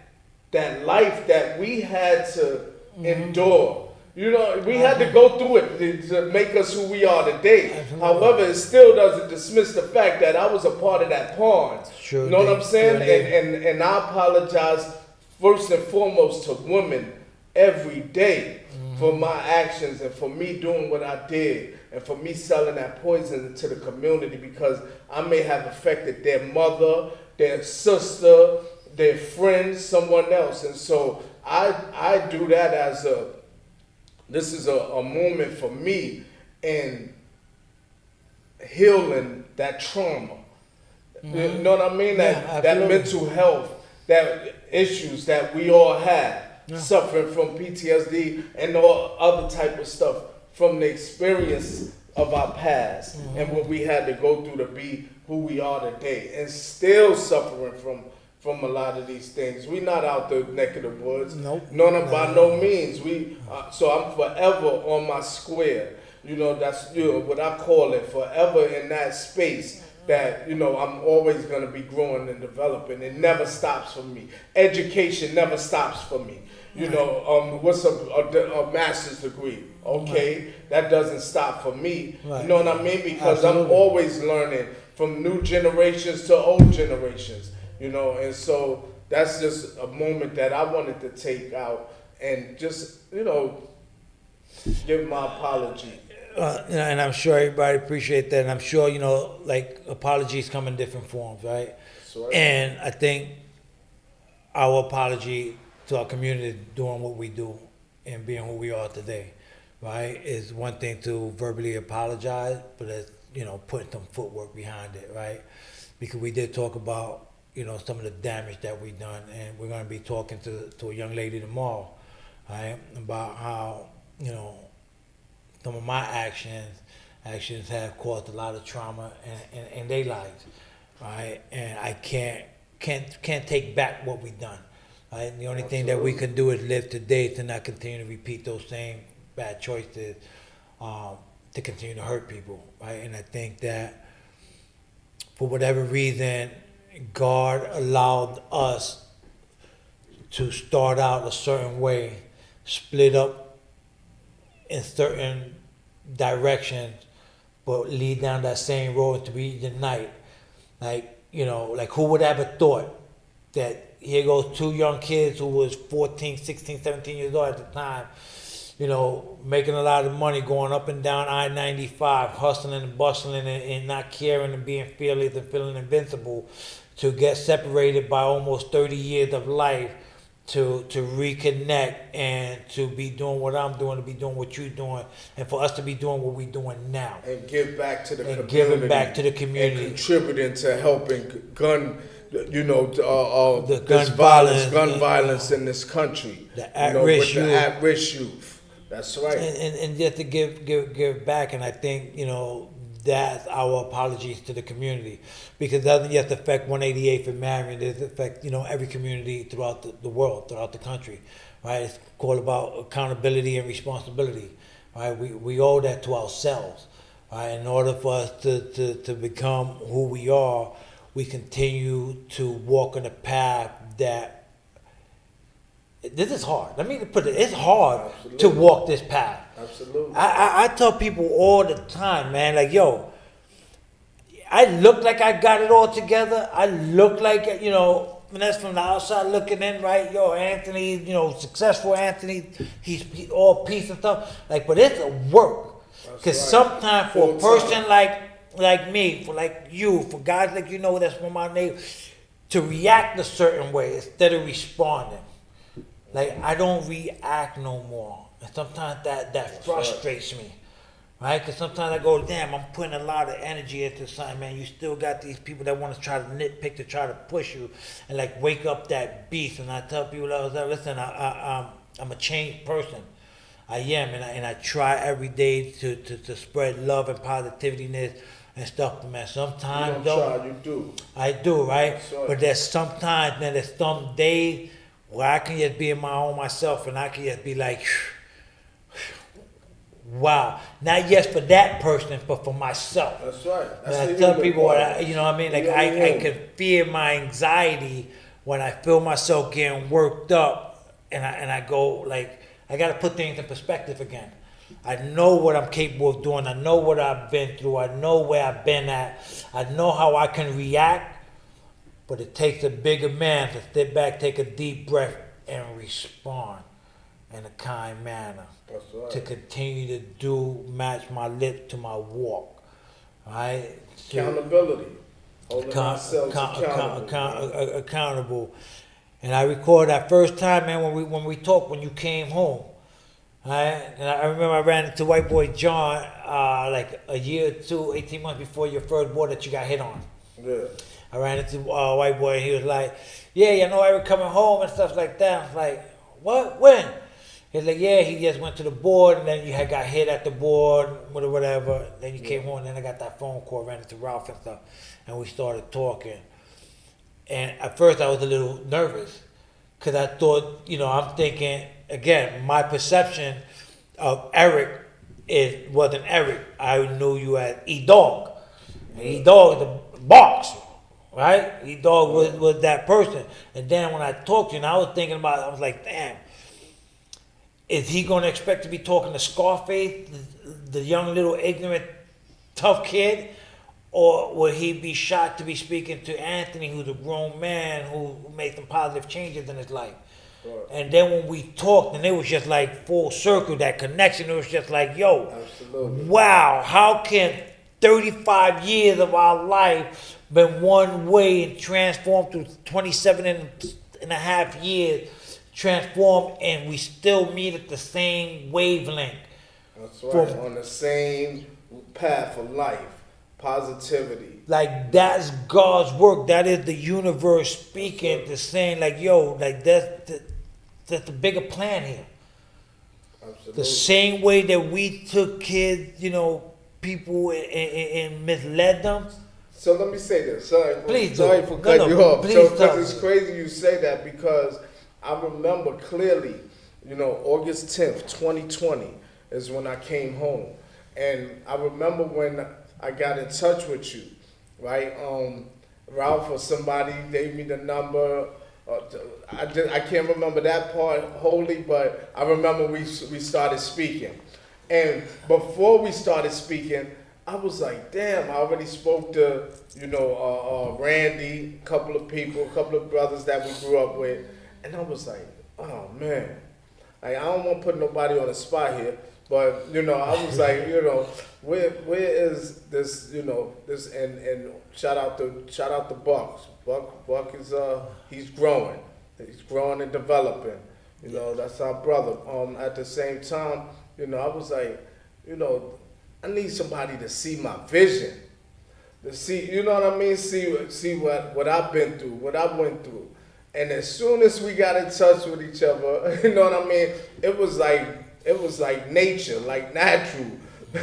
life that we had to endure. We had to go through it to make us who we are today. Absolutely. However, it still doesn't dismiss the fact that I was a part of that pond. Sure, you know what I'm saying? sure And I apologize first and foremost to women every day for my actions and for me doing what I did and for me selling that poison to the community, because I may have affected their mother, their sister, their friends, someone else. And so I do that as this is a moment for me in healing that trauma. You know what I mean? That mental health, that issues that we all have, suffering from PTSD and all other type of stuff from the experience of our past and what we had to go through to be who we are today, and still suffering from a lot of these things. We not out the neck of the woods. Nope. By no means. So I'm forever on my square. That's what I call it, forever in that space that, I'm always going to be growing and developing. It never stops for me. Education never stops for me. What's a master's degree? Okay, that doesn't stop for me. Right. You know what I mean? Because Absolutely. I'm always learning from new generations to old generations. And so that's just a moment that I wanted to take out and just, Give my apology. And I'm sure everybody appreciate that. And I'm sure, like apologies come in different forms, right? So, And I think our apology to our community doing what we do and being who we are today, right, is one thing to verbally apologize, but it's, putting some footwork behind it, right? Because we did talk about, some of the damage that we've done, and we're going to be talking to a young lady tomorrow, right, about how, some of my actions have caused a lot of trauma in their lives, right? And I can't take back what we've done, right? And the only thing that we can do is live today to not continue to repeat those same bad choices, to continue to hurt people, right? And I think that for whatever reason, God allowed us to start out a certain way, split up in certain directions, but lead down that same road to be unite. Like, like who would ever thought that here goes two young kids who was 14, 16, 17 years old at the time, making a lot of money, going up and down I-95, hustling and bustling and not caring and being fearless and feeling invincible, to get separated by almost 30 years of life, to reconnect and to be doing what I'm doing, to be doing what you're doing, and for us to be doing what we're doing now. And give back to the And community. giving back to the community. And contributing to helping gun gun violence, gun violence in this country. The at-risk youth. The at-risk youth. That's right. And just to give back, and I think, that's our apologies to the community, because it doesn't just affect 188 for Marion, it affects, every community throughout the world, throughout the country, right? It's called about accountability and responsibility, right? We owe that to ourselves, right? In order for us to become who we are, we continue to walk on a path that, this is hard. Let me put it, it's hard Absolutely. to walk this path. Absolutely. I tell people all the time, man, like, yo, I look like I got it all together. I look like, when that's from the outside looking in, right? Yo, Anthony, successful Anthony, he's all peace and stuff. Like, but it's a work. Because sometimes for a person like me, for like you, for guys like that's from my neighbors, to react a certain way instead of responding. Like, I don't react no more. And sometimes that frustrates me, right? Because sometimes I go, damn, I'm putting a lot of energy into something, man. You still got these people that want to try to nitpick, to try to push you and, like, wake up that beast. And I tell people, listen, I'm a changed person. I am, and I try every day to spread love and positiveness and stuff. But, man, sometimes, you don't try, you do. I do, right? Right. But there's sometimes, man, there's some days where I can just be in my own myself, and I can just be like, wow. Not just for that person, but for myself. That's right. And I tell people, what I mean? Like, I can feel my anxiety when I feel myself getting worked up, and I go, like, I got to put things in perspective again. I know what I'm capable of doing. I know what I've been through. I know where I've been at. I know how I can react. But it takes a bigger man to step back, take a deep breath, and respond in a kind manner. That's right. To continue to match my lips to my walk, right? Accountability. Holding ourselves accountable. And I recall that first time, man, when we talked, when you came home, right? And I remember I ran into white boy John like a year or two, 18 months before your first war that you got hit on. Yeah. I ran into white boy, and he was like, yeah, I know I was coming home and stuff like that. I was like, what? When? He's like, yeah, he just went to the board, and then you had got hit at the board, or whatever. Then you came home, and then I got that phone call, ran into Ralph and stuff, and we started talking. And at first I was a little nervous, because I thought, I'm thinking, again, my perception of Eric wasn't Eric. I knew you as E-Dog. And E-Dog is the box. Right? E-Dog was that person. And then when I talked to you, and I was thinking about it, I was like, damn, is he going to expect to be talking to Scarface, the young little ignorant tough kid? Or will he be shocked to be speaking to Anthony, who's a grown man who made some positive changes in his life? Sure. And then when we talked, and it was just like full circle, that connection, it was just like, yo, Absolutely. wow, how can 35 years of our life been one way and transformed through 27 and a half years, transformed, and we still meet at the same wavelength. That's right. On the same path of life, positivity. Like, that's God's work. That is the universe speaking to saying, like, yo, like that's the bigger plan here. Absolutely. The same way that we took kids, people and misled them. So let me say this. Sorry Please for do. cutting you off. Please So, tell because me. it's crazy you say that, because I remember clearly, August 10th, 2020 is when I came home. And I remember when I got in touch with you, right? Ralph or somebody gave me the number. I can't remember that part wholly, but I remember we started speaking. And before we started speaking, I was like, damn, I already spoke to, Randy, a couple of people, a couple of brothers that we grew up with. And I was like, oh man, like, I don't want to put nobody on the spot here, but, I was like, where is this, this, and shout out to Buck. Buck is, he's growing and developing. That's our brother. At the same time, I was like, I need somebody to see my vision, to see, you know what I mean? See what I've been through, what I went through. And as soon as we got in touch with each other, you know what I mean? It was like nature, like natural.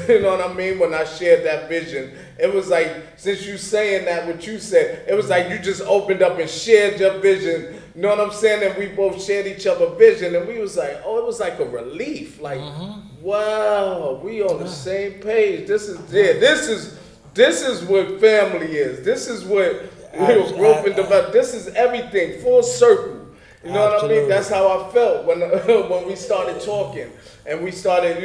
You know what I mean? When I shared that vision, it was like, since you saying that, what you said, it was like you just opened up and shared your vision. You know what I'm saying? And we both shared each other vision, and we was like, oh, it was like a relief. Like, wow, we on the same page. This is what family is. This is what growth and development. This is everything, full circle. You know what I mean? That's how I felt when when we started talking and we started,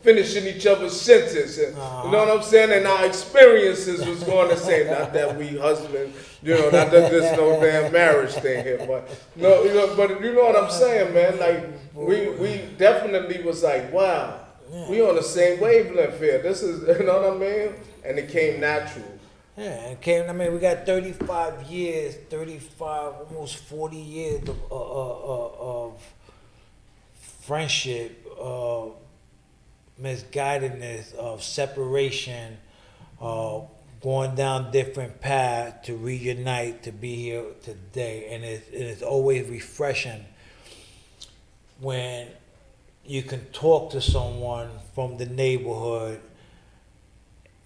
finishing each other's sentences. And, you know what I'm saying? And our experiences was going to say, not that we husband, not that there's no damn marriage thing here, but but you know what I'm saying, man? Like, we definitely was like, wow, we on the same wavelength here. This is, you know what I mean? And it came natural. Yeah, we got 35 years, almost 40 years of friendship, of misguidedness, of separation, going down different paths to reunite, to be here today. And it's always refreshing when you can talk to someone from the neighborhood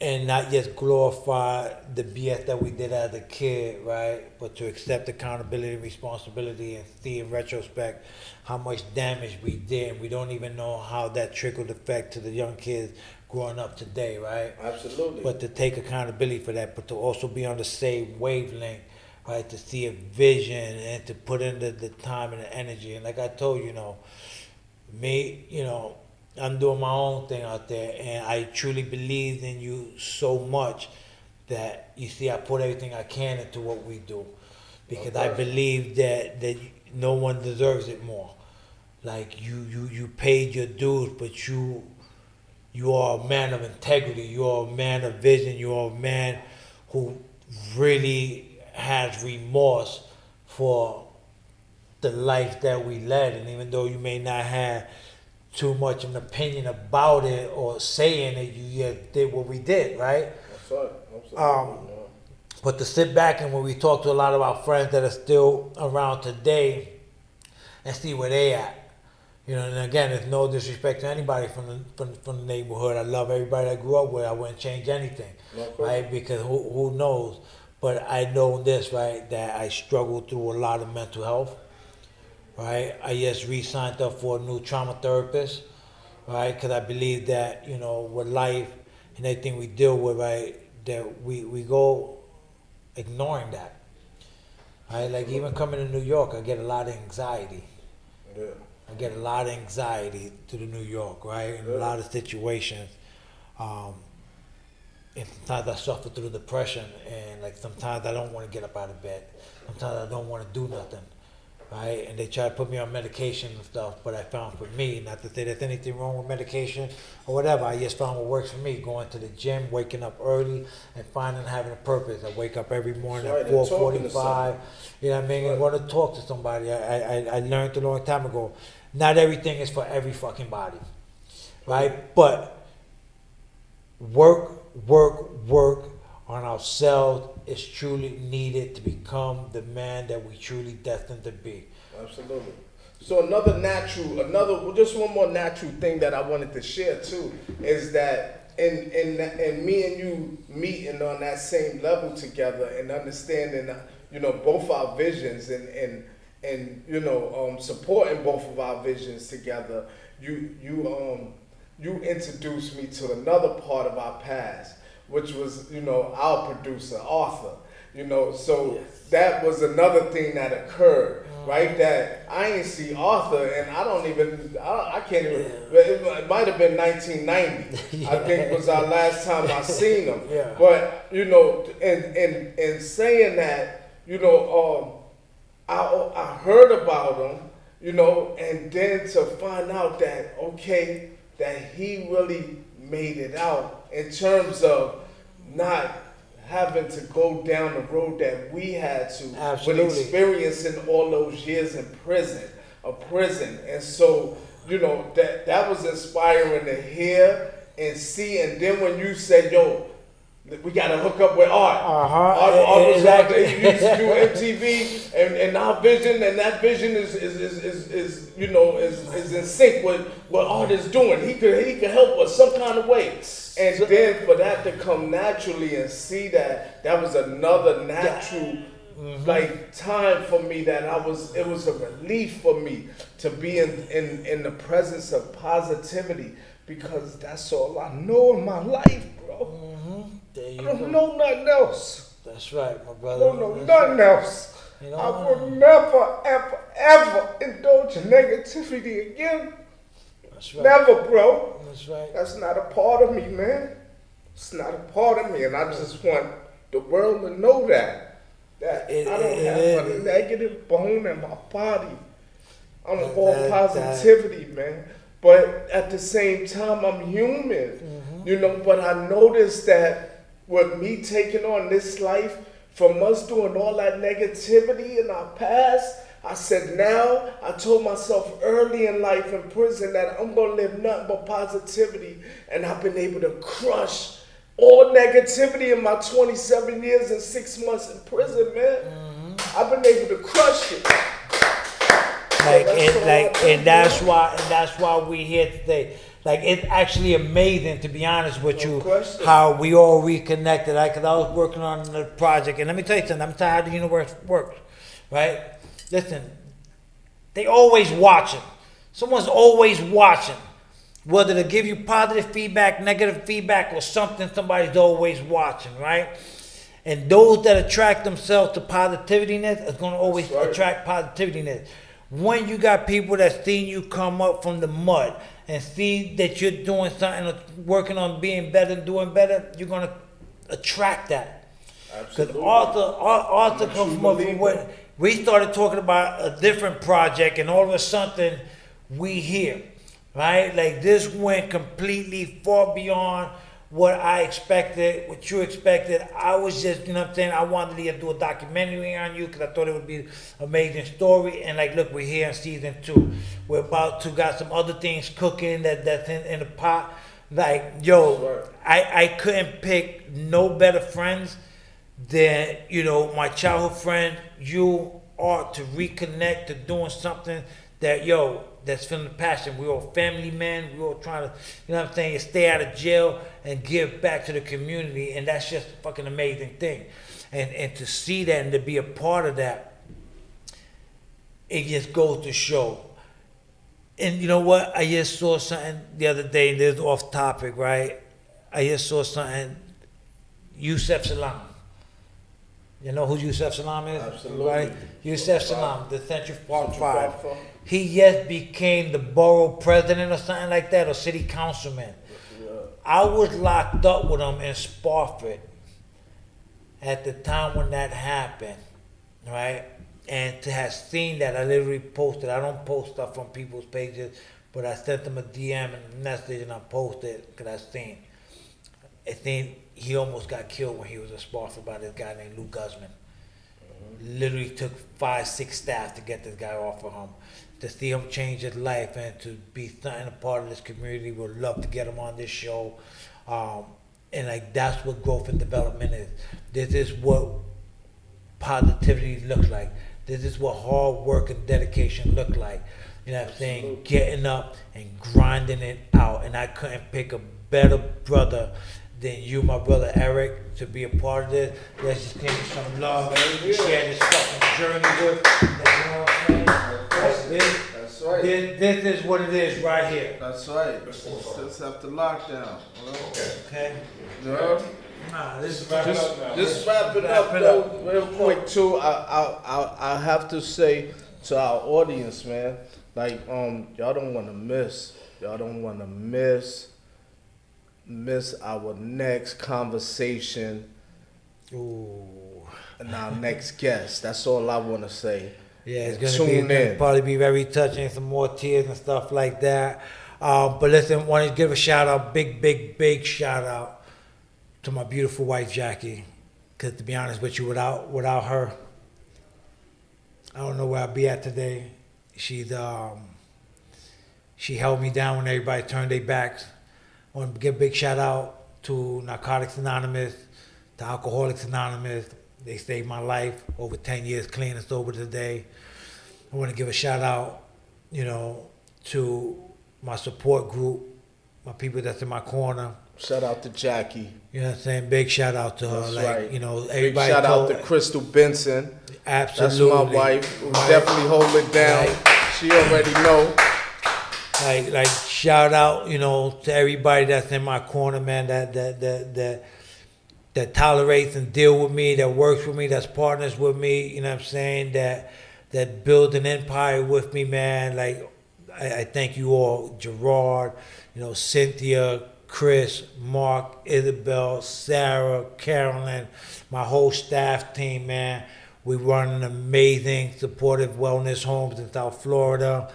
and not just glorify the BS that we did as a kid, right? But to accept accountability and responsibility and see in retrospect how much damage we did. And we don't even know how that trickled effect to the young kids growing up today, right? Absolutely. But to take accountability for that, but to also be on the same wavelength, right? To see a vision and to put in the time and the energy. And like I told you, me, I'm doing my own thing out there, and I truly believe in you so much that, you see, I put everything I can into what we do, because I believe that no one deserves it more. Like, you paid your dues, but you are a man of integrity. You are a man of vision. You are a man who really has remorse for the life that we led, and even though you may not have too much of an opinion about it or saying it, you did what we did, right? That's right. Absolutely. But to sit back and when we talk to a lot of our friends that are still around today and see where they at, and again, there's no disrespect to anybody from the neighborhood. I love everybody I grew up with. I wouldn't change anything, right? Because who knows? But I know this, right, that I struggled through a lot of mental health. Right, I just re-signed up for a new trauma therapist, right? Because I believe that with life and everything we deal with, right, that we go ignoring that. Right, like even coming to New York, I get a lot of anxiety. Yeah. I get a lot of anxiety to the New York, right, in a lot of situations. And sometimes I suffer through depression, and like sometimes I don't want to get up out of bed. Sometimes I don't want to do nothing. right? And they try to put me on medication and stuff, but I found for me, not to say there's anything wrong with medication or whatever, I just found what works for me, going to the gym, waking up early, and finding having a purpose. I wake up every morning Right, at and talking to 4:45, you know what I mean, and Right. want to talk to somebody. I learned a long time ago, not everything is for every fucking body, right? But work on ourselves is truly needed to become the man that we truly destined to be. Absolutely. So just one more natural thing that I wanted to share too is that in me and you meeting on that same level together and understanding, both our visions and supporting both of our visions together, you introduced me to another part of our past, which was, our producer, Arthur. So that was another thing that occurred, right? That I ain't see Arthur, and I can't even, it might have been 1990, I think was our last time I seen him. Yeah. But, in saying that, I heard about him, and then to find out that, okay, that he really made it out in terms of not having to go down the road that we had to. Absolutely. With experiencing all those years in prison. And so, that was inspiring to hear and see. And then when you said, yo, we gotta hook up with Art. Art was exactly. He used to do MTV, and our vision, and that vision is in sync with what Art is doing. He could help us some kind of way. And then for that to come naturally and see that was another natural time for me that it was a relief for me to be in the presence of positivity, because that's all I know in my life, bro. There you I don't go. know nothing else. That's right, my I brother. don't know That's nothing right. else. You know I what? will never, ever, ever indulge in negativity again. That's right. Never, bro. That's right. That's not a part of me, man. It's not a part of me, and I just want the world to know that I don't have a negative bone in my body. I'm all positivity, man. But at the same time, I'm human, But I noticed that with me taking on this life, from us doing all that negativity in our past, I said now, I told myself early in life in prison that I'm going to live nothing but positivity. And I've been able to crush all negativity in my 27 years and 6 months in prison, man. I've been able to crush it. And that's why we here today. Like, it's actually amazing, to be honest with you, how we all reconnected. Because I was working on the project, and let me tell you something. I'm tired how the universe works, right? Listen, they always watching. Someone's always watching. Whether to give you positive feedback, negative feedback, or something, somebody's always watching, right? And those that attract themselves to positivityness is going to always attract positivityness. When you got people that seen you come up from the mud and see that you're doing something, or working on being better and doing better, you're going to attract that. Because Arthur comes from what we started talking about, a different project, and all of a sudden we here, right? Like, this went completely far beyond what I expected, what you expected. I was just, I wanted to do a documentary on you because I thought it would be an amazing story. And like, look, we're here in season 2. We're about to got some other things cooking that's in the pot. Like, yo, I couldn't pick no better friends than, my childhood friend, you are, to reconnect, to doing something that, that's feeling the passion. We're all family men. We're all trying to, stay out of jail and give back to the community. And that's just a fucking amazing thing. And to see that and to be a part of that, it just goes to show. And you know what? I just saw something the other day. This is off topic, right? I just saw something. Yusef Salam. You know who Yusef Salam is? Absolutely. Right? Yusef Salam, the Central Park 5. He just became the borough president or something like that, or city councilman. Yeah. I was locked up with him in Spofford at the time when that happened, right? And to have seen that, I literally posted. I don't post stuff on people's pages, but I sent them a DM and a message, and I posted because I think he almost got killed when he was sponsored by this guy named Lou Guzman. Literally took 5-6 staff to get this guy off of him. To see him change his life and to be something a part of this community, would love to get him on this show. And like that's what growth and development is. This is what positivity looks like. This is what hard work and dedication look like. You know what I'm saying? Getting up and grinding it out. And I couldn't pick a better brother than you, my brother Eric, to be a part of this. Let's just give you some love and share this fucking journey with. You know what I'm saying? That's right. This is what it is right here. That's right. Just have to lockdown. Okay? Yeah. Nah, this is Just wrap it up though, real quick too. I have to say to our audience, man, like y'all don't want to miss our next conversation and our next guest. That's all I want to say. Yeah, it's Tune gonna in. probably be very touching, some more tears and stuff like that. But listen, want to give a shout out, big shout out to my beautiful wife Jackie, because to be honest with you, without her, I don't know where I'd be at today. She held me down when everybody turned their backs. I want to give a big shout out to Narcotics Anonymous, to Alcoholics Anonymous. They saved my life, over 10 years clean and sober today. I want to give a shout out, to my support group, my people that's in my corner. Shout out to Jackie. You know what I'm saying? Big shout out to her. That's like, right. Everybody Big shout out to Crystal Benson. Absolutely. That's my wife. Who definitely hold it down. Right. She already know. Like shout out, to everybody that's in my corner, man, that tolerates and deal with me, that works with me, that's partners with me, you know what I'm saying, that build an empire with me, man. Like I thank you all, Gerard, Cynthia, Chris, Mark, Isabel, Sarah, Carolyn, my whole staff team, man. We run an amazing supportive wellness homes in South Florida.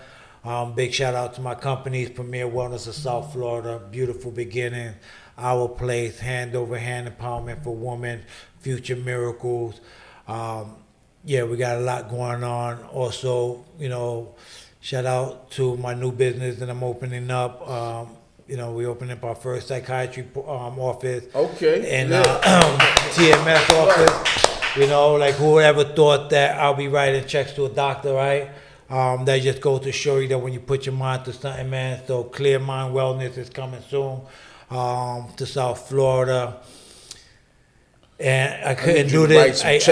Big shout out to my companies, Premier Wellness of South Florida, Beautiful Beginning, Our Place, Hand Over Hand Empowerment for Women, Future Miracles. We got a lot going on. Also, shout out to my new business that I'm opening up. We opened up our first psychiatry office. Okay. And TMS office. Like whoever thought that I'll be writing checks to a doctor, right? That just goes to show you that when you put your mind to something, man. So Clear Mind Wellness is coming soon to South Florida. And I couldn't do this. And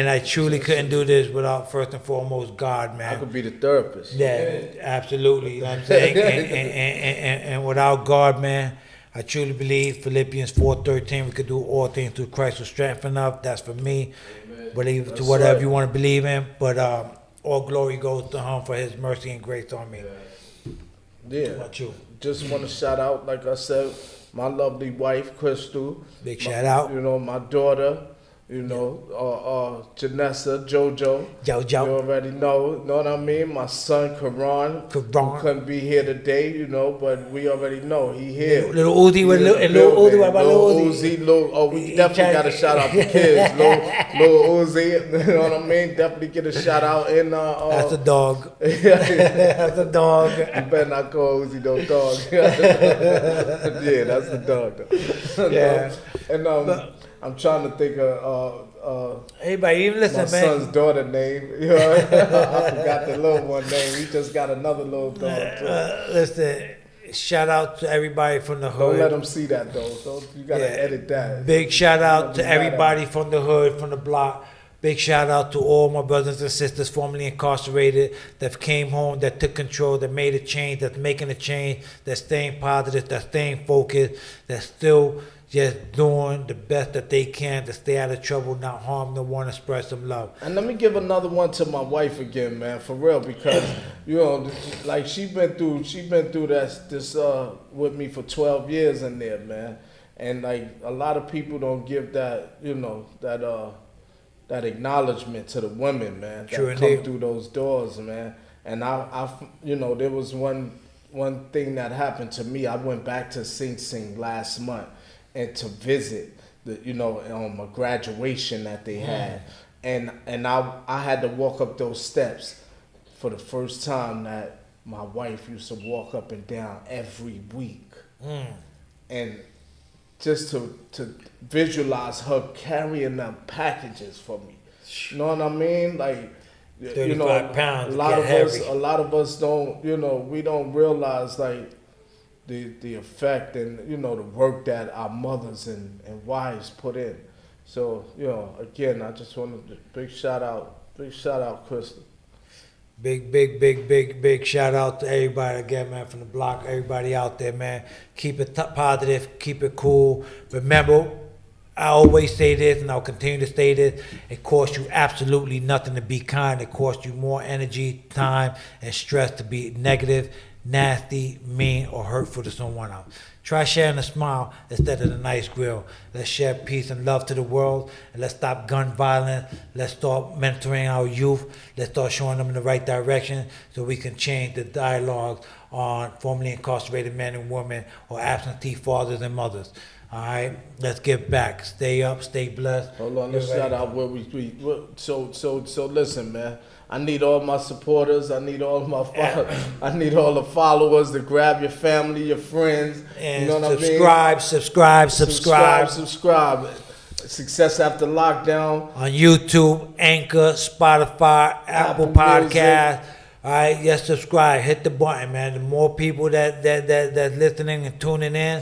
I truly couldn't do this without first and foremost God, man. I could be the therapist. Yeah, absolutely. You know what I'm saying? and without God, man, I truly believe Philippians 4:13, we could do all things through Christ who strengthens us. That's for me. Believe That's to whatever right. you want to believe in. But all glory goes to him for his mercy and grace on me. Yeah. What about you? Just want to shout out, like I said, my lovely wife, Crystal. Big shout out. My daughter, Janessa, Jojo. Jojo. You already know what I mean? My son, Karan. Who couldn't be here today, but we already know he here. Little Uzi with Little Uzi. What about Little Uzi? We definitely got to shout out the kids. Little Uzi, you know what I mean? Definitely get a shout out in. That's a dog. That's a dog. You better not call Uzi no dog. Yeah, that's the dog though. Yeah. And I'm trying to think of Everybody, even listen, my man. son's daughter name. I forgot the little one name. He just got another little dog too. Listen, shout out to everybody from the hood. Don't let them see that though. You gotta edit that. Big shout out to everybody from the hood, from the block. Big shout out to all my brothers and sisters formerly incarcerated that came home, that took control, that made a change, that's making a change, that's staying positive, that's staying focused, that's still just doing the best that they can to stay out of trouble, not harm no one, and spread some love. And let me give another one to my wife again, man, for real, because like she been through this with me for 12 years in there, man. And like a lot of people don't give that that acknowledgement to the women, man, that True come indeed. through those doors, man. And I, you know, there was one thing that happened to me. I went back to Sing Sing last month and to visit the, you know, a graduation that they had, and I had to walk up those steps for the first time that my wife used to walk up and down every week, and just to visualize her carrying them packages for me. You know what I mean? Like, you know, 35 pounds, a lot of get us, heavy. a lot of us don't, you know, we don't realize like the effect and, you know, the work that our mothers and wives put in. So, you know, again, I just wanted to big shout out, Crystal. Big shout out to everybody again, man, from the block, everybody out there, man. Keep it positive, keep it cool. Remember, I always say this, and I'll continue to say this, it costs you absolutely nothing to be kind. It costs you more energy, time, and stress to be negative, nasty, mean, or hurtful to someone else. Try sharing a smile instead of the nice grill. Let's share peace and love to the world, and let's stop gun violence. Let's start mentoring our youth. Let's start showing them in the right direction so we can change the dialogue on formerly incarcerated men and women or absentee fathers and mothers. All right, let's give back. Stay up, stay blessed. Hold on, let's shout out where so listen, man. I need all my supporters. I need all my I need all the followers to grab your family, your friends. And you know what subscribe. Subscribe. Success After Lockdown On YouTube, Anchor, Spotify, Apple Podcast. All right, yes, subscribe. Hit the button, man. The more people that's listening and tuning in,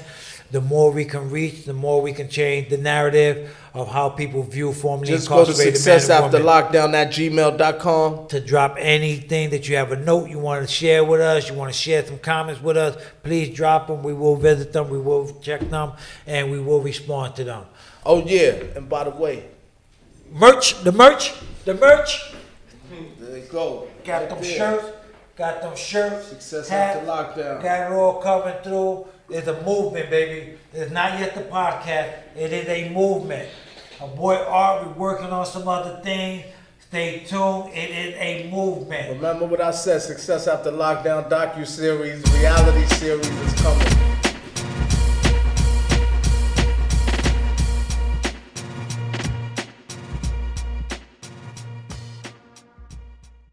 the more we can reach, the more we can change the narrative of how people view formerly Just go to incarcerated men and women. successafterlockdown@gmail.com. To drop anything that you have a note you want to share with us, you want to share some comments with us, please drop them. We will visit them, we will check them, and we will respond to them. Oh yeah, and by the way, The merch. there you go. Got them shirts. Success hats, After Lockdown. Got it all coming through. It's a movement, baby. It's not yet the podcast. It is a movement. My boy Art, we're working on some other things. Stay tuned. It is a movement. Remember what I said, Success After Lockdown docu-series, reality series is coming.